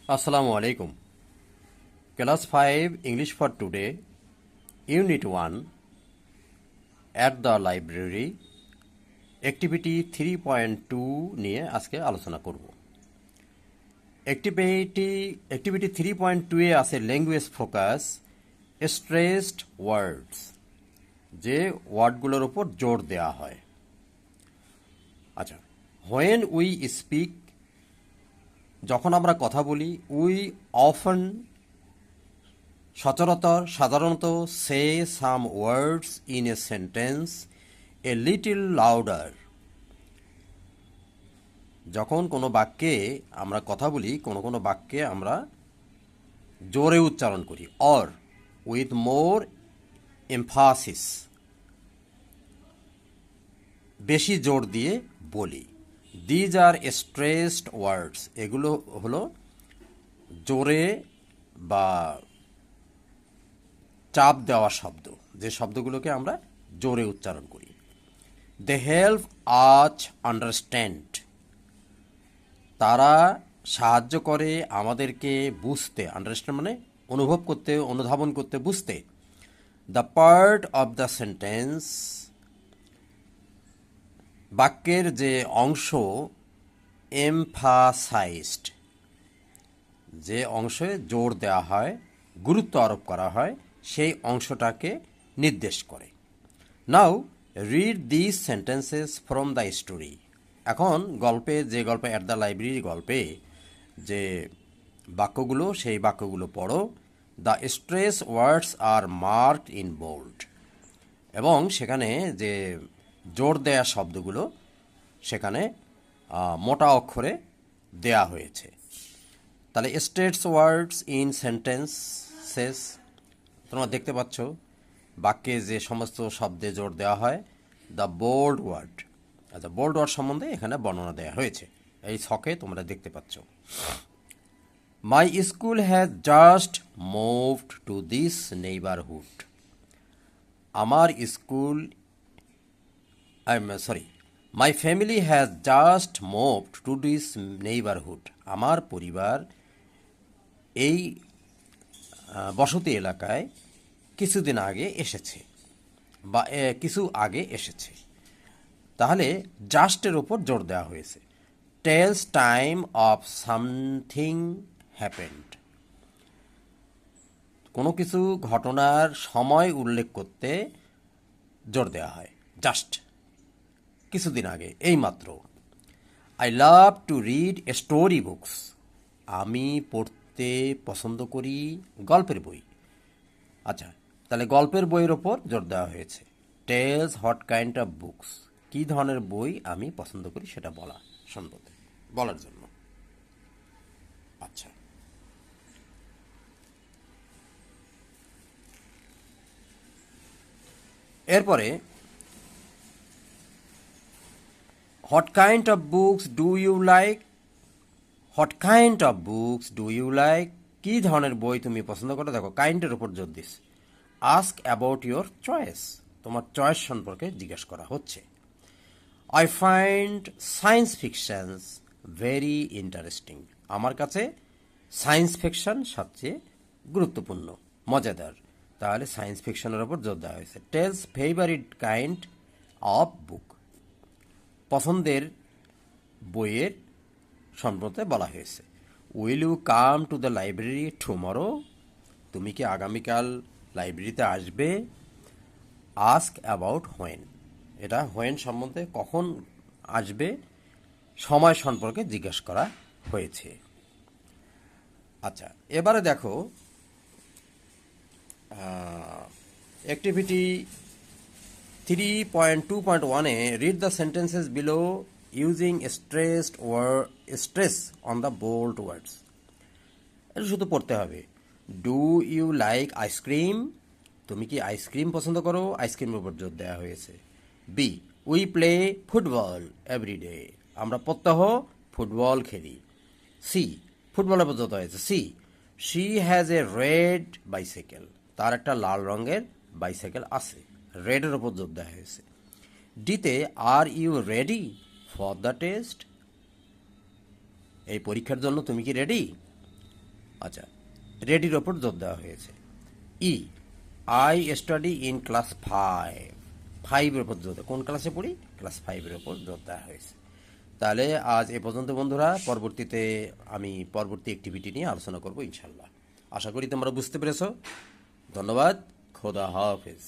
Assalamu alaikum. Class 5 English for today, Unit 1 at the library, Activity 3.2 নিয়ে আজকে আলোচনা করব। Activity 3.2 এ আছে ল্যাঙ্গুয়েজ ফোকাস, স্ট্রেসড ওয়ার্ডস, যে ওয়ার্ডগুলোর উপর জোর দেওয়া হয়। আচ্ছা, when we speak, যখন আমরা কথা বলি, উই অফন সাধারণত say some words in a sentence a little louder. যখন কোনো বাক্যে আমরা কথা বলি, কোনো বাক্যে আমরা জোরে উচ্চারণ করি, অর উইথ মোর এমফাসিস, বেশি জোর দিয়ে বলি। দিজ আর স্ট্রেসড ওয়ার্ডস, এগুলো হলো জোরে বা চাপ দেওয়া শব্দ, যে শব্দগুলোকে আমরা জোরে উচ্চারণ করি। দে হেল্প আচ আন্ডারস্ট্যান্ড, তারা সাহায্য করে আমাদেরকে বুঝতে, আন্ডারস্ট্যান্ড মানে অনুভব করতে, অনুধাবন করতে, বুঝতে। The part of the sentence, বাক্যের যে অংশ এমফাসাইজড, যে অংশে জোর দেওয়া হয়, গুরুত্ব আরোপ করা হয়, সেই অংশটাকে নির্দেশ করে। Now read this sentences from the story. এখন যে গল্পে অ্যাট দ্য লাইব্রেরি গল্পে যে বাক্যগুলো, সেই বাক্যগুলো পড়ো। The stress words are marked in bold, এবং সেখানে যে জোর দেয়া শব্দগুলো সেখানে মোটা অক্ষরে দেয়া হয়েছে। তাহলে স্ট্রেস ওয়ার্ডস ইন সেন্টেন্সেস, তোমরা দেখতে পাচ্ছ বাক্যে যে সমস্ত শব্দে জোর দেওয়া হয়। দ্য বোল্ড ওয়ার্ড, আচ্ছা, বোল্ড ওয়ার্ড সম্বন্ধে এখানে বর্ণনা দেওয়া হয়েছে, এই ছকে তোমরা দেখতে পাচ্ছ। My school has just moved to this neighbourhood, আমার school, my family has just moved to this neighbourhood, আমার পরিবার এই বসতি এলাকায় কিছুদিন আগে এসেছে বা কিছু আগে এসেছে। তাহলে জাস্টের ওপর জোর দেওয়া হয়েছে। Tells time of something happened, কোনো কিছু ঘটনার সময় উল্লেখ করতে জোর দেওয়া হয়। জাস্ট, কিছুদিন আগে, এইমাত্র। I love to read story books, আমি পড়তে পছন্দ করি গল্পের বই। আচ্ছা, তাহলে গল্পের বইয়ের ওপর জোর দেওয়া হয়েছে। Tells what kind of books, কী ধরনের বই আমি পছন্দ করি সেটা বলার জন্য। আচ্ছা, এরপরে what kind of books do you like, what kind of books do you like, কী ধরনের বই তুমি পছন্দ করো। দেখো, কাইন্ডের উপর জোর দিস। আস্ক অ্যাবাউট ইয়োর চয়েস, তোমার চয়েস সম্পর্কে জিজ্ঞেস করা হচ্ছে। I find science fictions very interesting, আমার কাছে সায়েন্স ফিকশন সবচেয়ে গুরুত্বপূর্ণ, মজাদার। তাহলে সায়েন্স ফিকশনের ওপর জোর দেওয়া হয়েছে। Tells favourite kind of book, পছন্দের বইয়ের সম্পর্কে বলা হয়েছে। Will you come to the library tomorrow, তুমি কি আগামীকাল লাইব্রেরিতে আসবে। আস্ক অ্যাবাউট হোয়েন, এটা হোয়েন সম্বন্ধে, কখন আসবে, সময় সম্পর্কে জিজ্ঞেস করা হয়েছে। আচ্ছা, এবারে দেখো অ্যাক্টিভিটি 3.2.1-এ read the sentences below using stress on the bold words, এটা শুধু পড়তে হবে। ডু ইউ লাইক আইসক্রিম, তুমি কি আইসক্রিম পছন্দ করো, আইসক্রিমের উপর জোর দেওয়া হয়েছে। B, we play football everyday, আমরা প্রত্যহ ফুটবল খেলি। সি, ফুটবলের উপর জোর দেওয়া হয়েছে। C, she has a red bicycle, তার একটা লাল রঙের বাইসাইকেল আছে, রেডের ওপর জোর দেওয়া হয়েছে। ডিতে, are you ready for the test, এই পরীক্ষার জন্য তুমি কি রেডি। আচ্ছা, রেডির ওপর জোর দেওয়া হয়েছে। ই, আই স্টাডি ইন ক্লাস 5, 5-এর ওপর জোর দেওয়া, কোন ক্লাসে পড়ি? ক্লাস 5-এর ওপর জোর দেওয়া হয়েছে। তাহলে আজ এ পর্যন্ত বন্ধুরা, পরবর্তীতে আমি পরবর্তী অ্যাক্টিভিটি নিয়ে আলোচনা করব ইনশাল্লাহ। আশা করি তোমরা বুঝতে পেরেছো। ধন্যবাদ। খোদা হাফেজ।